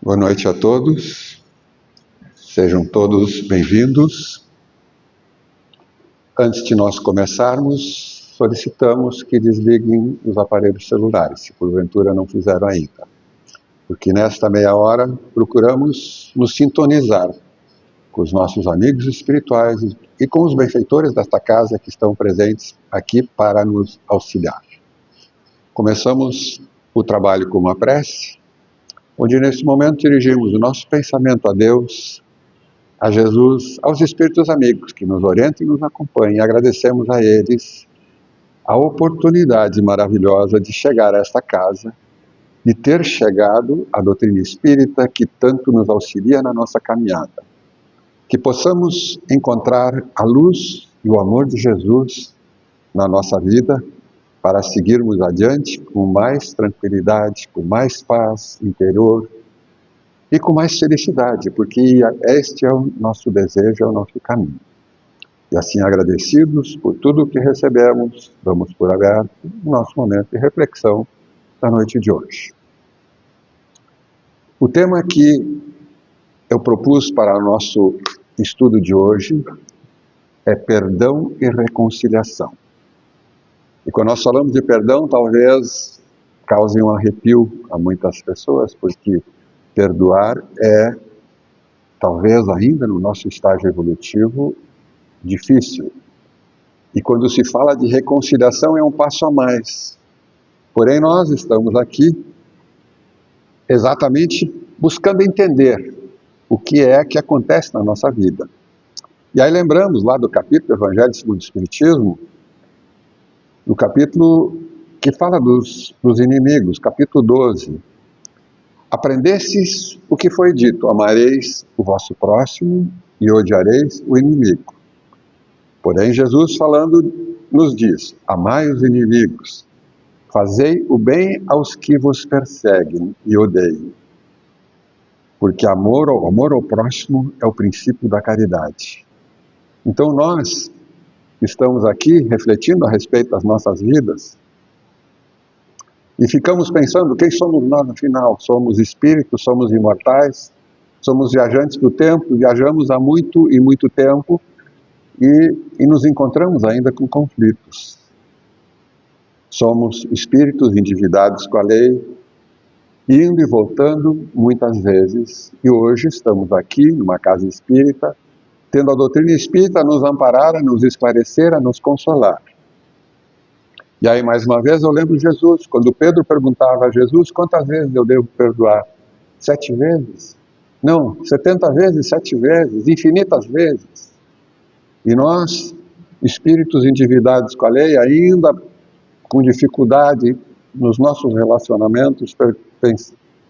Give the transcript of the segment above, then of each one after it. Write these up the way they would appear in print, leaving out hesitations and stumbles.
Boa noite a todos, sejam todos bem-vindos. Antes de nós começarmos, solicitamos que desliguem os aparelhos celulares, se porventura não fizeram ainda, porque nesta meia hora procuramos nos sintonizar com os nossos amigos espirituais e com os benfeitores desta casa que estão presentes aqui para nos auxiliar. Começamos o trabalho com uma prece, onde nesse momento dirigimos o nosso pensamento a Deus, a Jesus, aos Espíritos amigos que nos orientam e nos acompanham, e agradecemos a eles a oportunidade maravilhosa de chegar a esta casa, de ter chegado à doutrina espírita que tanto nos auxilia na nossa caminhada. Que possamos encontrar a luz e o amor de Jesus na nossa vida, para seguirmos adiante com mais tranquilidade, com mais paz interior e com mais felicidade, porque este é o nosso desejo, é o nosso caminho. E assim, agradecidos por tudo o que recebemos, damos por aberto o nosso momento de reflexão da noite de hoje. O tema que eu propus para o nosso estudo de hoje é perdão e reconciliação. E quando nós falamos de perdão, talvez cause um arrepio a muitas pessoas, porque perdoar é, talvez ainda no nosso estágio evolutivo, difícil. E quando se fala de reconciliação é um passo a mais. Porém, nós estamos aqui exatamente buscando entender o que é que acontece na nossa vida. E aí lembramos lá do capítulo do Evangelho segundo o Espiritismo, no capítulo que fala dos inimigos, capítulo 12. Aprendestes o que foi dito, amareis o vosso próximo e odiareis o inimigo. Porém, Jesus falando nos diz, amai os inimigos, fazei o bem aos que vos perseguem e odeiam. Porque amor ao próximo é o princípio da caridade. Então nós estamos aqui refletindo a respeito das nossas vidas e ficamos pensando, quem somos nós no final? Somos espíritos, somos imortais, somos viajantes do tempo, viajamos há muito e muito tempo e nos encontramos ainda com conflitos. Somos espíritos endividados com a lei, indo e voltando muitas vezes, e hoje estamos aqui numa casa espírita, tendo a doutrina espírita a nos amparar, a nos esclarecer, a nos consolar. E aí, mais uma vez, eu lembro Jesus, quando Pedro perguntava a Jesus, quantas vezes eu devo perdoar? 7 vezes? Não, 70 vezes, 7 vezes, infinitas vezes. E nós, espíritos endividados com a lei, ainda com dificuldade nos nossos relacionamentos,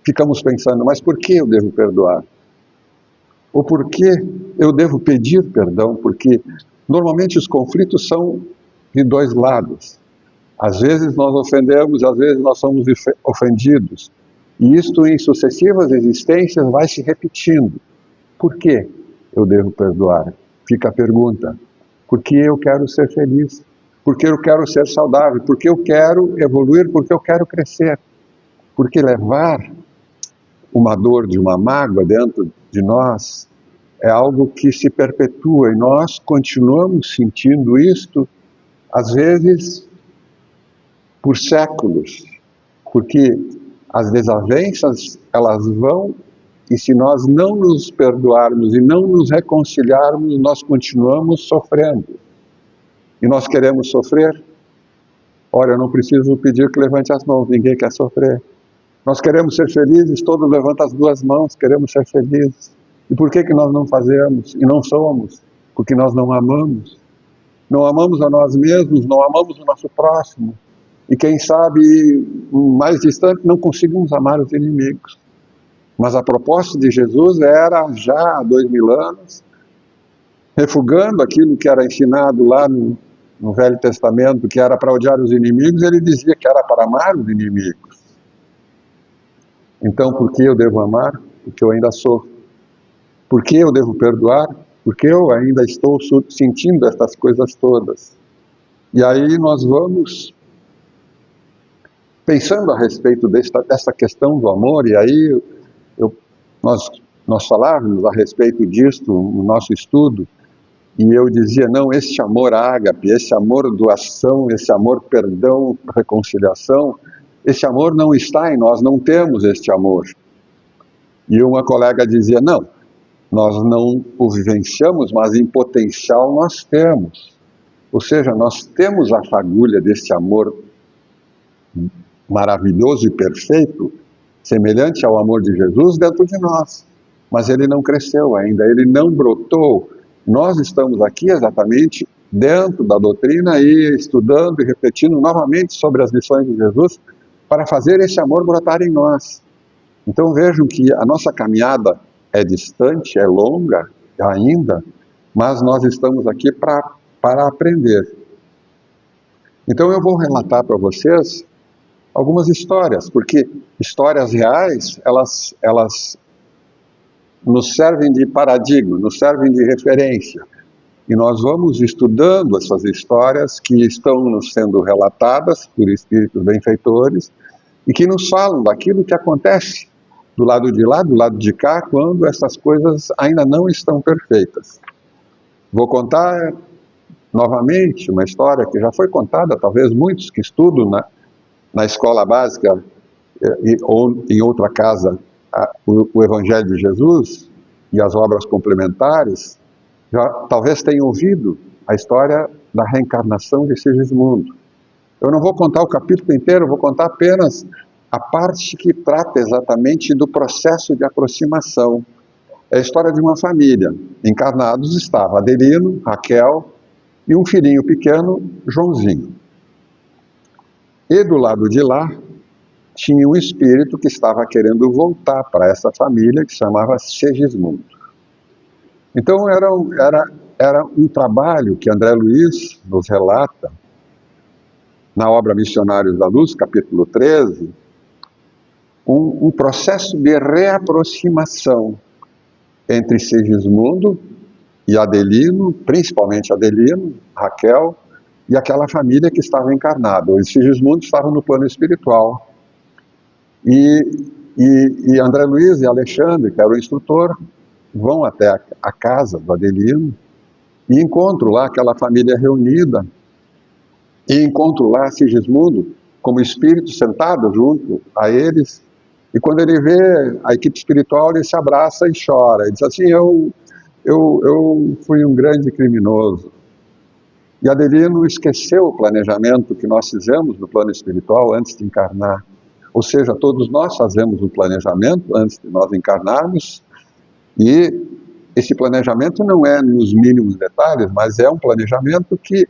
ficamos pensando, mas por que eu devo perdoar? Ou por que eu devo pedir perdão? Porque normalmente os conflitos são de dois lados. Às vezes nós ofendemos, às vezes nós somos ofendidos. E isto em sucessivas existências vai se repetindo. Por que eu devo perdoar? Fica a pergunta. Porque eu quero ser feliz. Porque eu quero ser saudável. Porque eu quero evoluir. Porque eu quero crescer. Porque levar uma dor de uma mágoa dentro de nós é algo que se perpetua. E nós continuamos sentindo isto, às vezes, por séculos, porque as desavenças, elas vão, e se nós não nos perdoarmos e não nos reconciliarmos, nós continuamos sofrendo. E nós queremos sofrer? Ora, eu não preciso pedir que levante as mãos, ninguém quer sofrer. Nós queremos ser felizes, todos levantam as duas mãos, queremos ser felizes. E por que nós não fazemos e não somos? Porque nós não amamos. Não amamos a nós mesmos, não amamos o nosso próximo. E quem sabe, mais distante, não conseguimos amar os inimigos. Mas a proposta de Jesus era, já há 2000 anos, refugando aquilo que era ensinado lá no Velho Testamento, que era para odiar os inimigos, ele dizia que era para amar os inimigos. Então, por que eu devo amar? Porque eu ainda sofro. Por que eu devo perdoar? Porque eu ainda estou sentindo essas coisas todas. E aí nós vamos pensando a respeito dessa questão do amor, e aí eu nós falávamos a respeito disto no nosso estudo, e eu dizia, não, esse amor ágape, esse amor doação, esse amor perdão, reconciliação, esse amor não está em nós, não temos este amor. E uma colega dizia, não, nós não o vivenciamos, mas em potencial nós temos. Ou seja, nós temos a fagulha desse amor maravilhoso e perfeito, semelhante ao amor de Jesus dentro de nós. Mas ele não cresceu ainda, ele não brotou. Nós estamos aqui exatamente dentro da doutrina e estudando e refletindo novamente sobre as lições de Jesus para fazer esse amor brotar em nós. Então vejam que a nossa caminhada é distante, é longa ainda, mas nós estamos aqui para aprender. Então eu vou relatar para vocês algumas histórias, porque histórias reais, elas nos servem de paradigma, nos servem de referência. E nós vamos estudando essas histórias que estão nos sendo relatadas por espíritos benfeitores e que nos falam daquilo que acontece do lado de lá, do lado de cá, quando essas coisas ainda não estão perfeitas. Vou contar novamente uma história que já foi contada, talvez muitos que estudam na escola básica ou em outra casa o Evangelho de Jesus e as obras complementares, já talvez tenham ouvido a história da reencarnação de Sigismundo. Eu não vou contar o capítulo inteiro, vou contar apenas a parte que trata exatamente do processo de aproximação. É a história de uma família. Encarnados estava Adelino, Raquel e um filhinho pequeno, Joãozinho. E do lado de lá, tinha um espírito que estava querendo voltar para essa família, que se chamava Sigismundo. Então era um trabalho que André Luiz nos relata, na obra Missionários da Luz, capítulo 13, um processo de reaproximação entre Sigismundo e Adelino, principalmente Adelino, Raquel, e aquela família que estava encarnada. O Sigismundo estava no plano espiritual. E André Luiz e Alexandre, que era o instrutor, vão até a casa do Adelino e encontram lá aquela família reunida e encontram lá Sigismundo como espírito sentado junto a eles. E quando ele vê a equipe espiritual, ele se abraça e chora. Ele diz assim, eu fui um grande criminoso. E Adelino esqueceu o planejamento que nós fizemos no plano espiritual antes de encarnar. Ou seja, todos nós fazemos um planejamento antes de nós encarnarmos, e esse planejamento não é nos mínimos detalhes, mas é um planejamento que,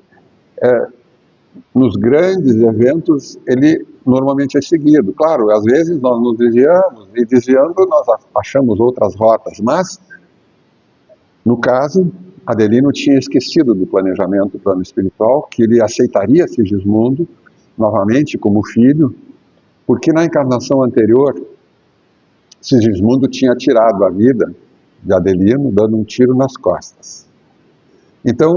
nos grandes eventos, ele normalmente é seguido. Claro, às vezes nós nos desviamos, e desviando nós achamos outras rotas, mas, no caso, Adelino tinha esquecido do planejamento do plano espiritual, que ele aceitaria Sigismundo novamente como filho, porque na encarnação anterior, Sigismundo tinha tirado a vida de Adelino, dando um tiro nas costas. Então,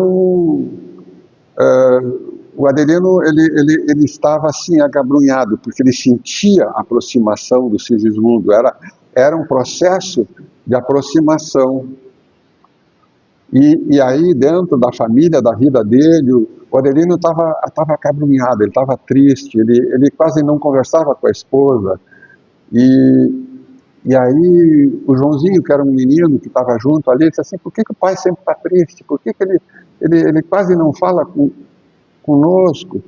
o Adelino, ele estava assim, agabrunhado, porque ele sentia a aproximação do Sigismundo, era um processo de aproximação. E aí, dentro da família, da vida dele, o Adelino estava acabrunhado, ele estava triste, ele quase não conversava com a esposa. E aí, o Joãozinho, que era um menino que estava junto ali, disse assim, por que o pai sempre está triste? Por que ele quase não fala conosco?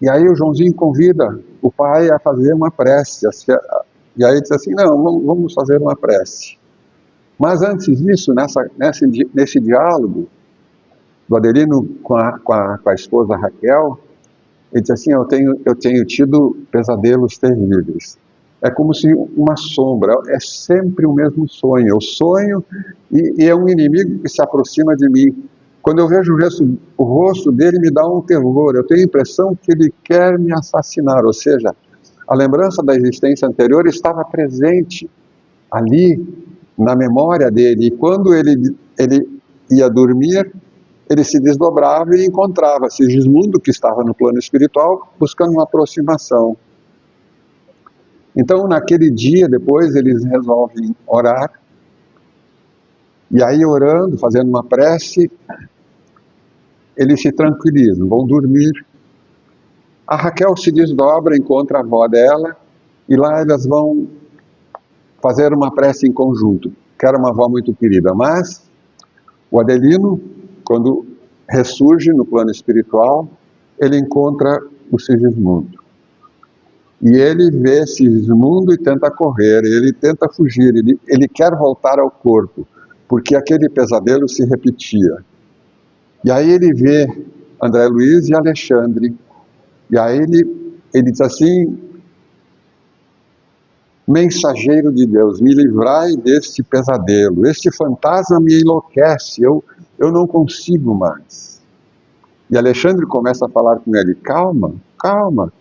E aí o Joãozinho convida o pai a fazer uma prece. E aí disse assim, não, vamos fazer uma prece. Mas antes disso, nesse diálogo do Adelino com a esposa Raquel, ele disse assim, eu tenho tido pesadelos terríveis. É como se uma sombra, é sempre o mesmo sonho. Eu sonho e é um inimigo que se aproxima de mim. Quando eu vejo o rosto dele, me dá um terror. Eu tenho a impressão que ele quer me assassinar. Ou seja, a lembrança da existência anterior estava presente ali, na memória dele. E quando ele ia dormir, ele se desdobrava e encontrava Sigismundo, que estava no plano espiritual, buscando uma aproximação. Então, naquele dia, depois, eles resolvem orar. E aí, orando, fazendo uma prece, eles se tranquilizam, vão dormir. A Raquel se desdobra, encontra a avó dela, e lá elas vão fazer uma prece em conjunto, que era uma avó muito querida. Mas o Adelino, quando ressurge no plano espiritual, ele encontra o Sigismundo. E ele vê Sigismundo e tenta correr, ele tenta fugir, ele quer voltar ao corpo, porque aquele pesadelo se repetia. E aí ele vê André Luiz e Alexandre, e aí ele diz assim: mensageiro de Deus, me livrai deste pesadelo, este fantasma me enlouquece, eu não consigo mais. E Alexandre começa a falar com ele: calma, calma,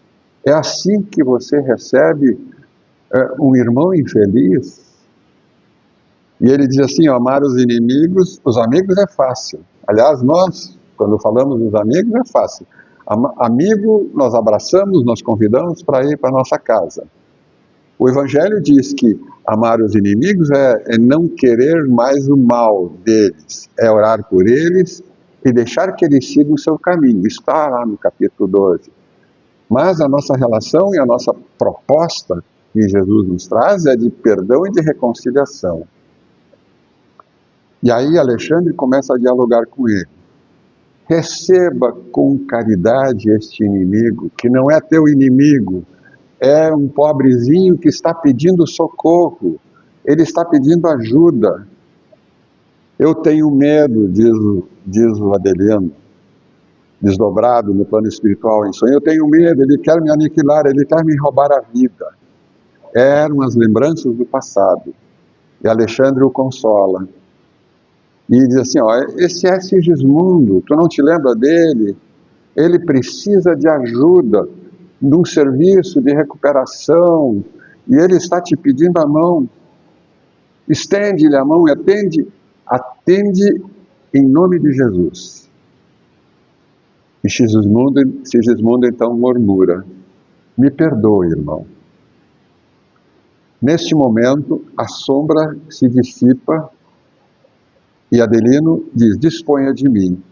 é assim que você recebe um irmão infeliz? E ele diz assim: amar os inimigos, os amigos é fácil. Aliás, nós, quando falamos dos amigos, é fácil. Amigo, nós abraçamos, nós convidamos para ir para a nossa casa. O Evangelho diz que amar os inimigos é não querer mais o mal deles, é orar por eles e deixar que eles sigam o seu caminho. Isso está lá no capítulo 12. Mas a nossa relação e a nossa proposta que Jesus nos traz é de perdão e de reconciliação. E aí Alexandre começa a dialogar com ele. Receba com caridade este inimigo, que não é teu inimigo, é um pobrezinho que está pedindo socorro, ele está pedindo ajuda. Eu tenho medo, diz o Adelino, desdobrado no plano espiritual em sonho, eu tenho medo, ele quer me aniquilar, ele quer me roubar a vida. Eram as lembranças do passado. E Alexandre o consola. E diz assim: ó, esse é Sigismundo, tu não te lembra dele? Ele precisa de ajuda, de um serviço de recuperação, e ele está te pedindo a mão. Estende-lhe a mão e atende em nome de Jesus. E Sigismundo então murmura: me perdoe, irmão. Neste momento, a sombra se dissipa e Adelino diz: disponha de mim.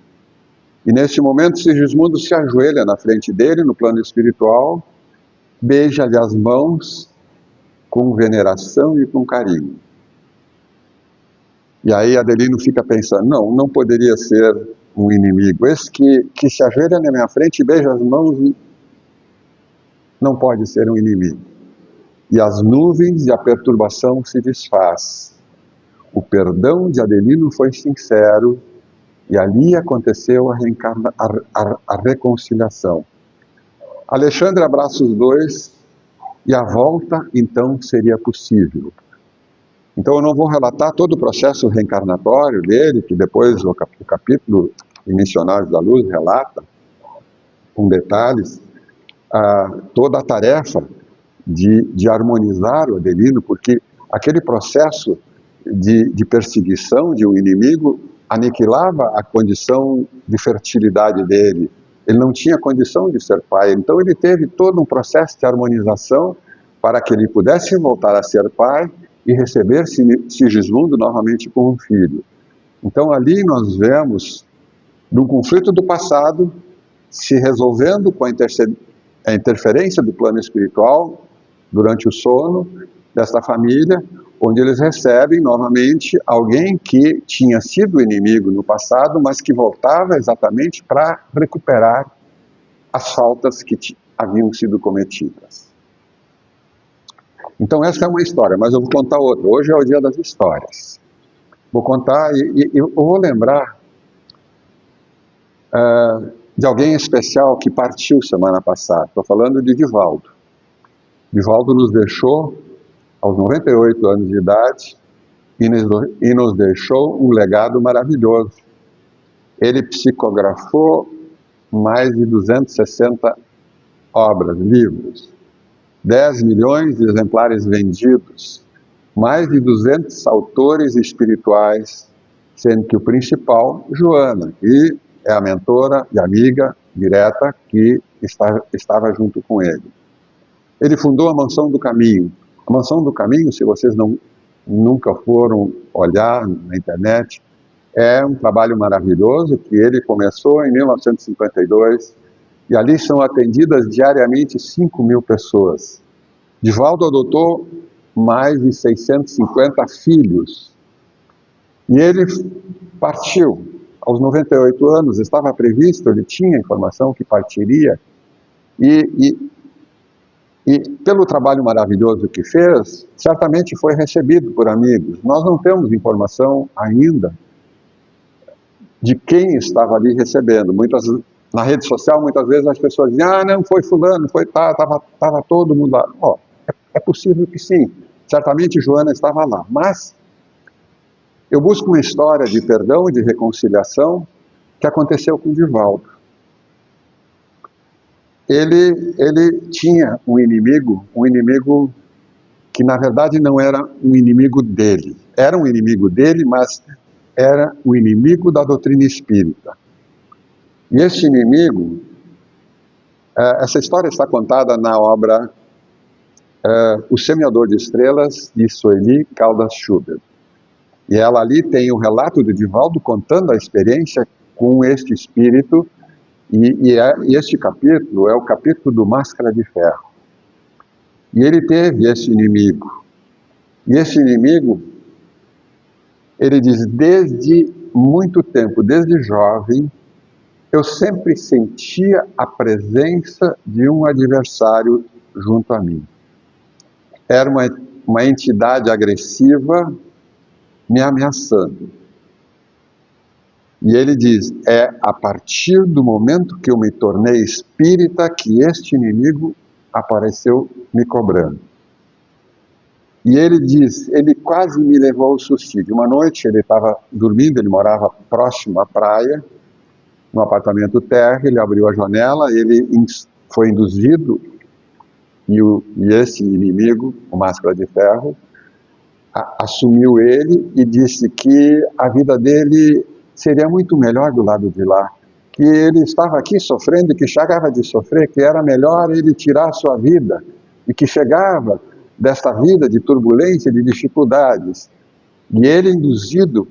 E neste momento, Sigismundo se ajoelha na frente dele, no plano espiritual, beija-lhe as mãos com veneração e com carinho. E aí Adelino fica pensando: não poderia ser um inimigo. Esse que se ajoelha na minha frente e beija as mãos não pode ser um inimigo. E as nuvens e a perturbação se desfaz. O perdão de Adelino foi sincero e ali aconteceu a reconciliação. Alexandre abraça os dois e a volta então seria possível. Então eu não vou relatar todo o processo reencarnatório dele, que depois o capítulo de Missionários da Luz relata, com detalhes, toda a tarefa de harmonizar o Adelino, porque aquele processo de perseguição de um inimigo aniquilava a condição de fertilidade dele. Ele não tinha condição de ser pai, então ele teve todo um processo de harmonização para que ele pudesse voltar a ser pai e receber Sigismundo novamente como um filho. Então ali nós vemos, num conflito do passado, se resolvendo com a interferência do plano espiritual durante o sono desta família, onde eles recebem novamente alguém que tinha sido inimigo no passado, mas que voltava exatamente para recuperar as faltas que haviam sido cometidas. Então essa é uma história, mas eu vou contar outra. Hoje é o dia das histórias. Vou contar e eu vou lembrar de alguém especial que partiu semana passada. Estou falando de Divaldo. Divaldo nos deixou aos 98 anos de idade e nos deixou um legado maravilhoso. Ele psicografou mais de 260 obras, livros, 10 milhões de exemplares vendidos, mais de 200 autores espirituais, sendo que o principal, Joana, que é a mentora e amiga direta que estava junto com ele. Ele fundou a Mansão do Caminho. A Mansão do Caminho, se vocês nunca foram olhar na internet, é um trabalho maravilhoso que ele começou em 1952 e ali são atendidas diariamente 5.000 pessoas. Divaldo adotou mais de 650 filhos e ele partiu aos 98 anos, estava previsto, ele tinha informação que partiria e pelo trabalho maravilhoso que fez, certamente foi recebido por amigos. Nós não temos informação ainda de quem estava ali recebendo. Na rede social, muitas vezes as pessoas dizem, não, foi fulano, estava todo mundo lá. É possível que sim, certamente Joana estava lá, mas eu busco uma história de perdão e de reconciliação que aconteceu com Divaldo. Ele tinha um inimigo que na verdade não era um inimigo dele. Era um inimigo dele, mas era o inimigo da doutrina espírita. E esse inimigo, essa história está contada na obra O Semeador de Estrelas, de Sueli Caldas Schubert. E ela ali tem o relato de Divaldo contando a experiência com este espírito, e este capítulo é o capítulo do Máscara de Ferro. E ele teve esse inimigo. E esse inimigo, ele diz, desde muito tempo, desde jovem, eu sempre sentia a presença de um adversário junto a mim. Era uma entidade agressiva me ameaçando. E ele diz, é a partir do momento que eu me tornei espírita que este inimigo apareceu me cobrando. E ele diz, ele quase me levou ao suicídio. Uma noite ele estava dormindo, ele morava próximo à praia, no apartamento térreo, ele abriu a janela, ele foi induzido, e esse inimigo, o Máscara de Ferro, assumiu ele e disse que a vida dele seria muito melhor do lado de lá, que ele estava aqui sofrendo e que chegava de sofrer, que era melhor ele tirar a sua vida, e que chegava desta vida de turbulência, de dificuldades. E ele, induzido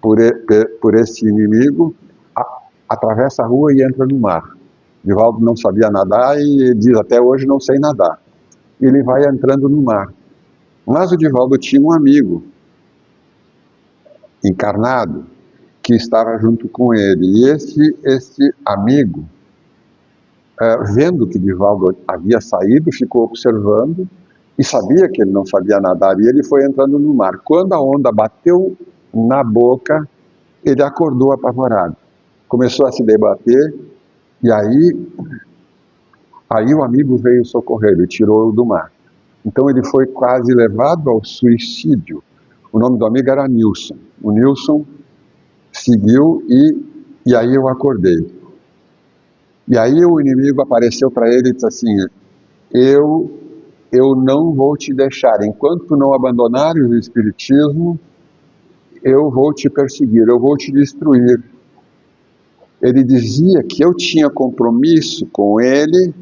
por esse inimigo, atravessa a rua e entra no mar. Divaldo não sabia nadar e diz, até hoje não sei nadar. Ele vai entrando no mar. Mas o Divaldo tinha um amigo encarnado que estava junto com ele. E esse amigo, vendo que Divaldo havia saído, ficou observando e sabia que ele não sabia nadar. E ele foi entrando no mar. Quando a onda bateu na boca, ele acordou apavorado. Começou a se debater e aí o amigo veio socorrer e tirou-o do mar. Então ele foi quase levado ao suicídio. O nome do amigo era Nilson. O Nilson seguiu e aí eu acordei. E aí o inimigo apareceu para ele e disse assim, eu não vou te deixar, enquanto não abandonares o espiritismo, eu vou te perseguir, eu vou te destruir. Ele dizia que eu tinha compromisso com ele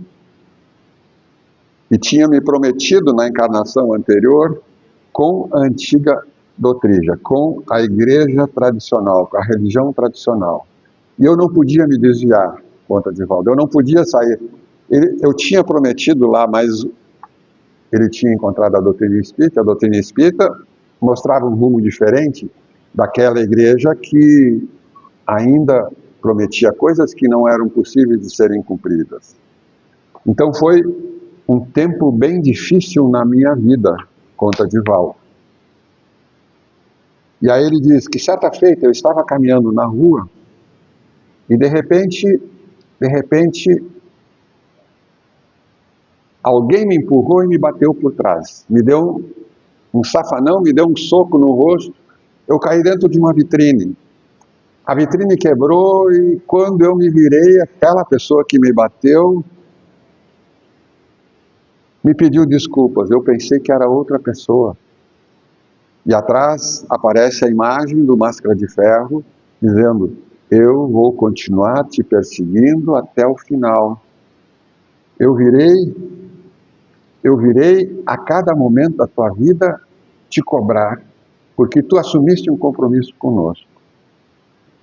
e tinha me prometido na encarnação anterior com a antiga doutrina, com a igreja tradicional, com a religião tradicional. E eu não podia me desviar, conta Divaldo, eu não podia sair. Eu tinha prometido lá, mas ele tinha encontrado a doutrina espírita mostrava um rumo diferente daquela igreja que ainda prometia coisas que não eram possíveis de serem cumpridas. Então foi um tempo bem difícil na minha vida, conta Divaldo. E aí ele diz que certa feita eu estava caminhando na rua e de repente, alguém me empurrou e me bateu por trás. Me deu um safanão, me deu um soco no rosto, eu caí dentro de uma vitrine. A vitrine quebrou e quando eu me virei, aquela pessoa que me bateu me pediu desculpas. Eu pensei que era outra pessoa. E atrás aparece a imagem do Máscara de Ferro, dizendo, eu vou continuar te perseguindo até o final. Eu virei eu virei a cada momento da tua vida te cobrar, porque tu assumiste um compromisso conosco.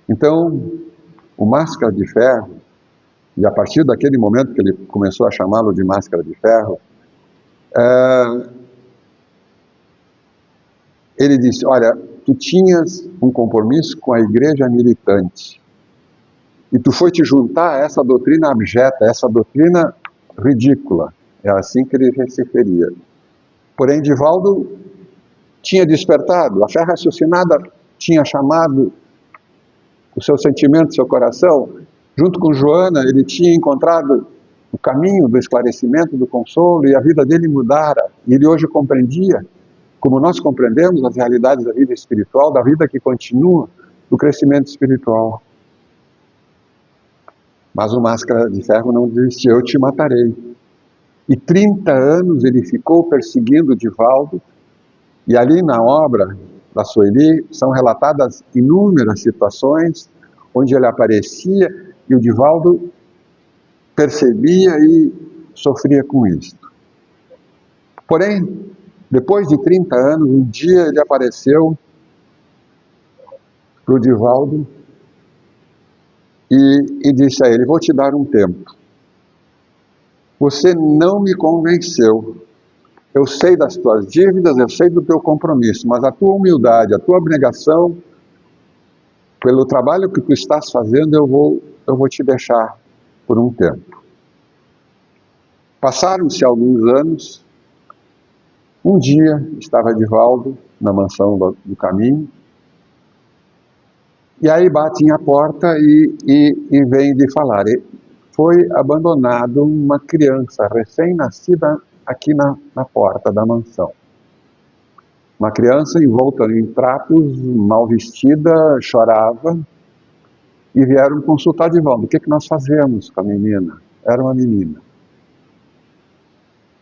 Então, o Máscara de Ferro, e a partir daquele momento que ele começou a chamá-lo de Máscara de Ferro, ele disse, olha, tu tinhas um compromisso com a igreja militante, e tu foi te juntar a essa doutrina abjeta, essa doutrina ridícula, é assim que ele se referia. Porém, Divaldo tinha despertado, a fé raciocinada tinha chamado o seu sentimento, o seu coração. Junto com Joana, ele tinha encontrado o caminho do esclarecimento, do consolo, e a vida dele mudara. E ele hoje compreendia, como nós compreendemos as realidades da vida espiritual, da vida que continua, do crescimento espiritual. Mas o Máscara de Ferro não disse, eu te matarei. E 30 anos ele ficou perseguindo Divaldo, e ali na obra da Sueli são relatadas inúmeras situações onde ele aparecia e o Divaldo percebia e sofria com isto. Porém, depois de 30 anos, um dia ele apareceu para o Divaldo e disse a ele, vou te dar um tempo. Você não me convenceu. Eu sei das tuas dívidas, eu sei do teu compromisso, mas a tua humildade, a tua abnegação, pelo trabalho que tu estás fazendo, eu vou te deixar por um tempo. Passaram-se alguns anos, um dia estava Divaldo na mansão do caminho, e aí batem a porta e vem de falar, foi abandonado uma criança recém-nascida aqui na porta da mansão. Uma criança envolta em trapos, mal vestida, chorava, e vieram consultar Divaldo. O que nós fazemos com a menina? Era uma menina.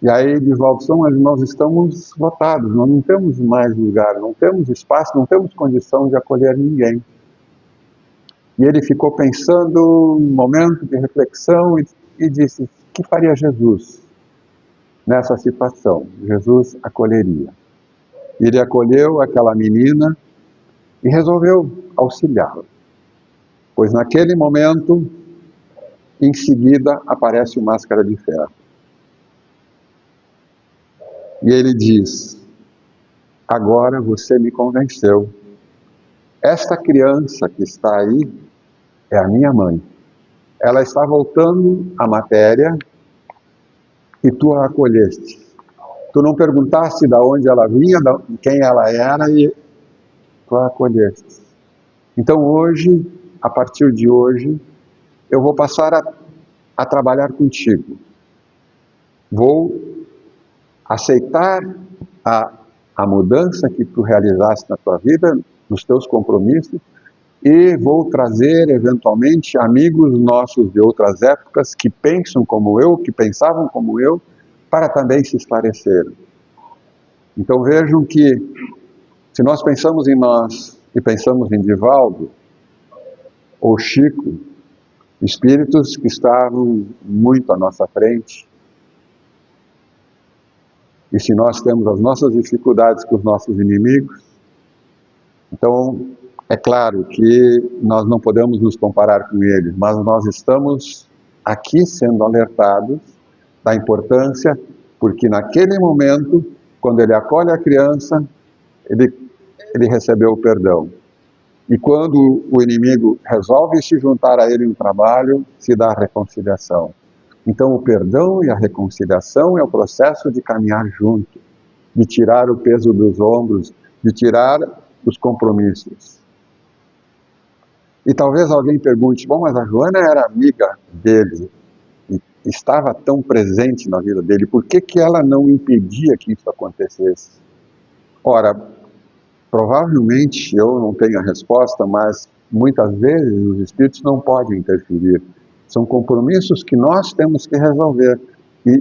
E aí Divaldo, nós estamos lotados, nós não temos mais lugar, não temos espaço, não temos condição de acolher ninguém. E ele ficou pensando, um momento de reflexão, e disse, o que faria Jesus nessa situação? Jesus acolheria. Ele acolheu aquela menina e resolveu auxiliá-la. Pois naquele momento, em seguida, aparece o Máscara de Ferro. E ele diz, agora você me convenceu. Esta criança que está aí é a minha mãe. Ela está voltando à matéria e tu a acolheste. Tu não perguntaste de onde ela vinha, de quem ela era, e tu a acolheste. Então hoje, a partir de hoje, eu vou passar a trabalhar contigo. Vou aceitar a mudança que tu realizaste na tua vida, nos teus compromissos, e vou trazer, eventualmente, amigos nossos de outras épocas que pensam como eu, que pensavam como eu, para também se esclarecerem. Então vejam que, se nós pensamos em nós e pensamos em Divaldo, ou Chico, espíritos que estavam muito à nossa frente, e se nós temos as nossas dificuldades com os nossos inimigos, então é claro que nós não podemos nos comparar com eles, mas nós estamos aqui sendo alertados da importância, porque naquele momento, quando ele acolhe a criança, ele recebeu o perdão. E quando o inimigo resolve se juntar a ele no trabalho, se dá a reconciliação. Então o perdão e a reconciliação é o processo de caminhar junto, de tirar o peso dos ombros, de tirar os compromissos. E talvez alguém pergunte, bom, mas a Joana era amiga dele, e estava tão presente na vida dele, por que ela não impedia que isso acontecesse? Ora, provavelmente eu não tenho a resposta, mas muitas vezes os espíritos não podem interferir. São compromissos que nós temos que resolver.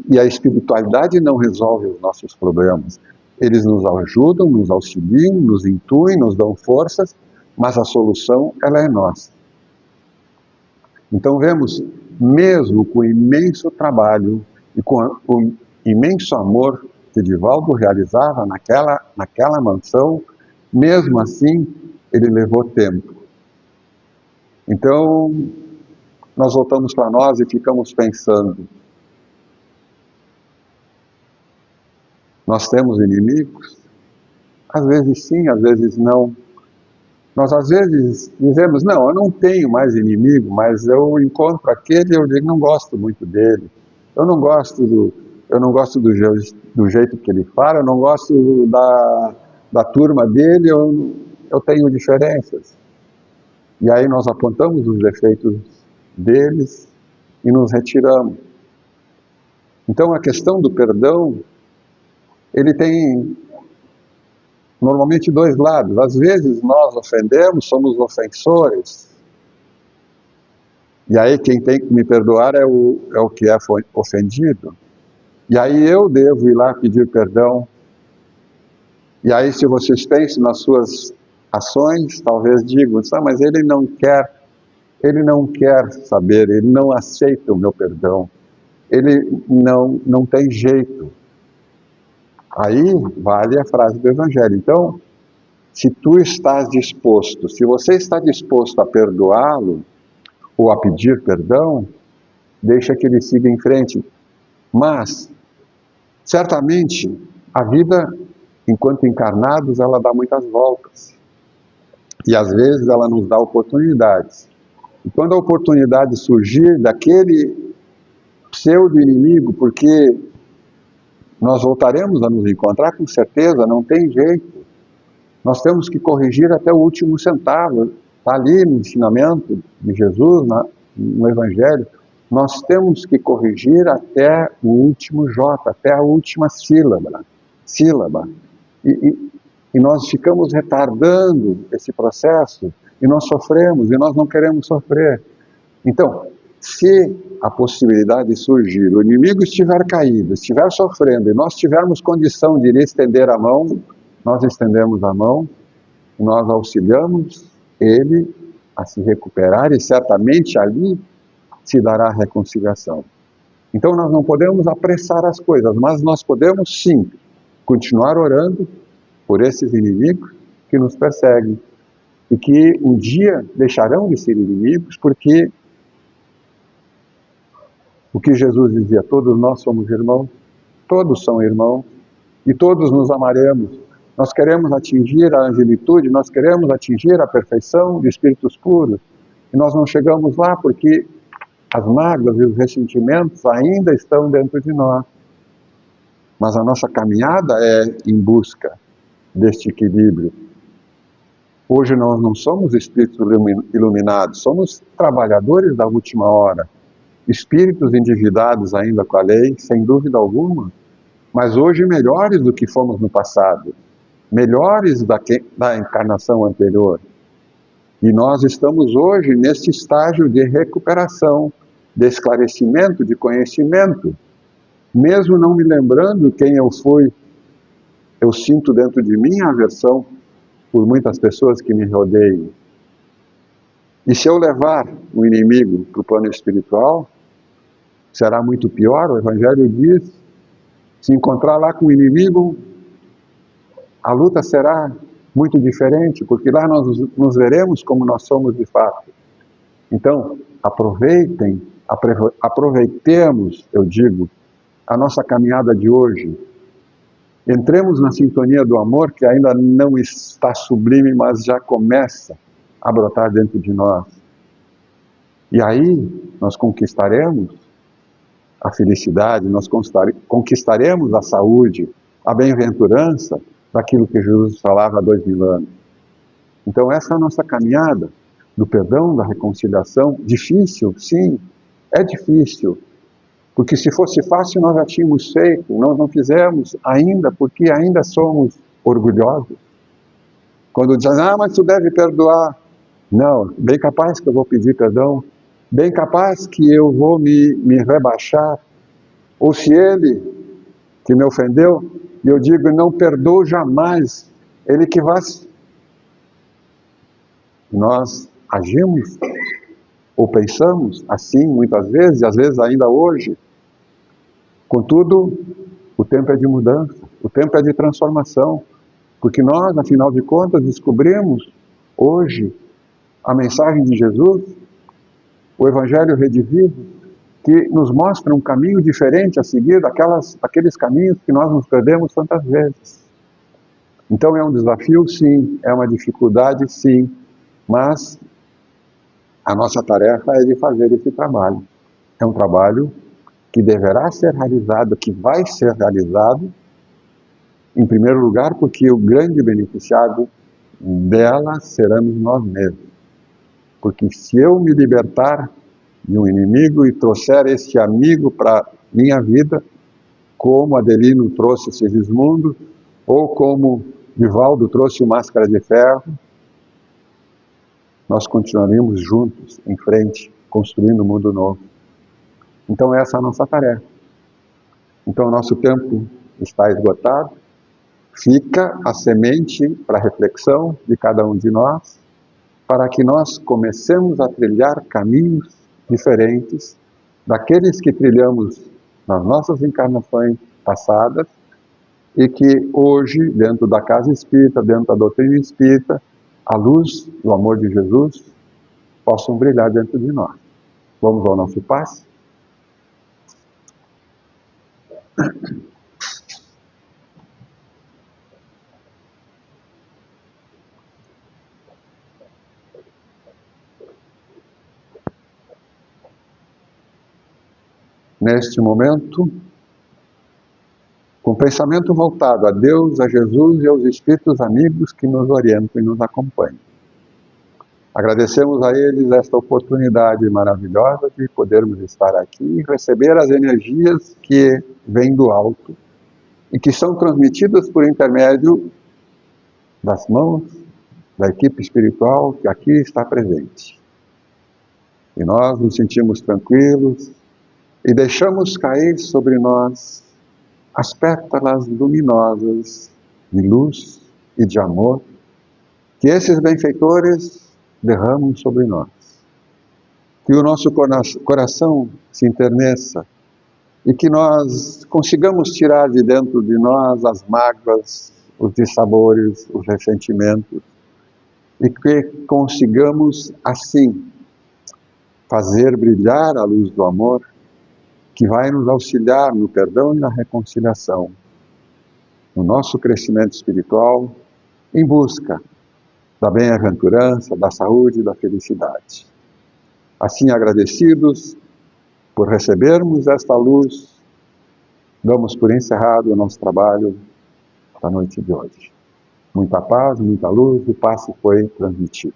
E a espiritualidade não resolve os nossos problemas. Eles nos ajudam, nos auxiliam, nos intuem, nos dão forças, mas a solução, ela é nossa. Então vemos, mesmo com o imenso trabalho e com imenso amor que Divaldo realizava naquela mansão, mesmo assim, ele levou tempo. Então, nós voltamos para nós e ficamos pensando, nós temos inimigos? Às vezes sim, às vezes não. Nós às vezes dizemos, não, eu não tenho mais inimigo, mas eu encontro aquele e eu digo, não gosto muito dele. Eu não gosto do jeito que ele fala, eu não gosto da turma dele, eu tenho diferenças. E aí nós apontamos os defeitos deles e nos retiramos. Então a questão do perdão, ele tem normalmente dois lados. Às vezes nós ofendemos, somos ofensores. E aí quem tem que me perdoar é o que é ofendido. E aí eu devo ir lá pedir perdão. E aí se vocês pensam nas suas ações, talvez digam, mas ele não quer saber, ele não aceita o meu perdão. Ele não tem jeito. Aí vale a frase do Evangelho. Então, se você está disposto a perdoá-lo, ou a pedir perdão, deixa que ele siga em frente. Mas, certamente, a vida, enquanto encarnados, ela dá muitas voltas. E às vezes ela nos dá oportunidades. E quando a oportunidade surgir daquele pseudo-inimigo, porque nós voltaremos a nos encontrar com certeza, não tem jeito. Nós temos que corrigir até o último centavo. Está ali no ensinamento de Jesus, no Evangelho. Nós temos que corrigir até o último J, até a última sílaba. E nós ficamos retardando esse processo, e nós sofremos, e nós não queremos sofrer. Então, se a possibilidade surgir, o inimigo estiver caído, estiver sofrendo, e nós tivermos condição de lhe estender a mão, nós estendemos a mão, nós auxiliamos ele a se recuperar, e certamente ali se dará a reconciliação. Então nós não podemos apressar as coisas, mas nós podemos sim continuar orando por esses inimigos que nos perseguem, e que um dia deixarão de ser inimigos, porque o que Jesus dizia, todos nós somos irmãos, todos são irmãos, e todos nos amaremos. Nós queremos atingir a angelitude, nós queremos atingir a perfeição de espíritos puros, e nós não chegamos lá porque as mágoas e os ressentimentos ainda estão dentro de nós. Mas a nossa caminhada é em busca deste equilíbrio. Hoje nós não somos espíritos iluminados, somos trabalhadores da última hora, espíritos endividados ainda com a lei, sem dúvida alguma, mas hoje melhores do que fomos no passado, melhores da encarnação anterior. E nós estamos hoje neste estágio de recuperação, de esclarecimento, de conhecimento. Mesmo não me lembrando quem eu fui, eu sinto dentro de mim a aversão por muitas pessoas que me rodeiam. E se eu levar o inimigo para o plano espiritual, será muito pior. O Evangelho diz, se encontrar lá com o inimigo, a luta será muito diferente, porque lá nós nos veremos como nós somos de fato. Então, aproveitemos, eu digo, a nossa caminhada de hoje. Entremos na sintonia do amor, que ainda não está sublime, mas já começa a brotar dentro de nós. E aí nós conquistaremos a felicidade, nós conquistaremos a saúde, a bem-aventurança daquilo que Jesus falava há 2000 anos. Então essa é a nossa caminhada do perdão, da reconciliação. Difícil? Sim, é difícil. Porque se fosse fácil nós já tínhamos feito, nós não fizemos ainda, porque ainda somos orgulhosos. Quando dizem, mas tu deve perdoar. Não, bem capaz que eu vou pedir perdão, bem capaz que eu vou me rebaixar. Ou se ele que me ofendeu, eu digo, não perdoo jamais, ele que vai. Nós agimos ou pensamos assim muitas vezes, e às vezes ainda hoje. Contudo, O tempo é de mudança, o tempo é de transformação, porque nós, afinal de contas, descobrimos hoje a mensagem de Jesus, o Evangelho redivivo, que nos mostra um caminho diferente a seguir daqueles caminhos que nós nos perdemos tantas vezes. Então é um desafio, sim, é uma dificuldade, sim, mas a nossa tarefa é de fazer esse trabalho. É um trabalho que deverá ser realizado, que vai ser realizado, em primeiro lugar, porque o grande beneficiado dela seremos nós mesmos. Porque se eu me libertar de um inimigo e trouxer este amigo para minha vida, como Adelino trouxe Sigismundo, ou como Divaldo trouxe o Máscara de Ferro, nós continuaremos juntos, em frente, construindo um mundo novo. Então essa é a nossa tarefa. Então o nosso tempo está esgotado, fica a semente para a reflexão de cada um de nós, para que nós comecemos a trilhar caminhos diferentes daqueles que trilhamos nas nossas encarnações passadas e que hoje, dentro da casa espírita, dentro da doutrina espírita, a luz do amor de Jesus possam brilhar dentro de nós. Vamos ao nosso passe? Neste momento, com o pensamento voltado a Deus, a Jesus e aos Espíritos amigos que nos orientam e nos acompanham. Agradecemos a eles esta oportunidade maravilhosa de podermos estar aqui e receber as energias que vêm do alto e que são transmitidas por intermédio das mãos da equipe espiritual que aqui está presente. E nós nos sentimos tranquilos e deixamos cair sobre nós as pétalas luminosas de luz e de amor que esses benfeitores derramam sobre nós. Que o nosso coração se enterneça e que nós consigamos tirar de dentro de nós as mágoas, os dissabores, os ressentimentos e que consigamos, assim, fazer brilhar a luz do amor que vai nos auxiliar no perdão e na reconciliação, no nosso crescimento espiritual, em busca da bem-aventurança, da saúde e da felicidade. Assim, agradecidos por recebermos esta luz, damos por encerrado o nosso trabalho da noite de hoje. Muita paz, muita luz, o passe foi transmitido.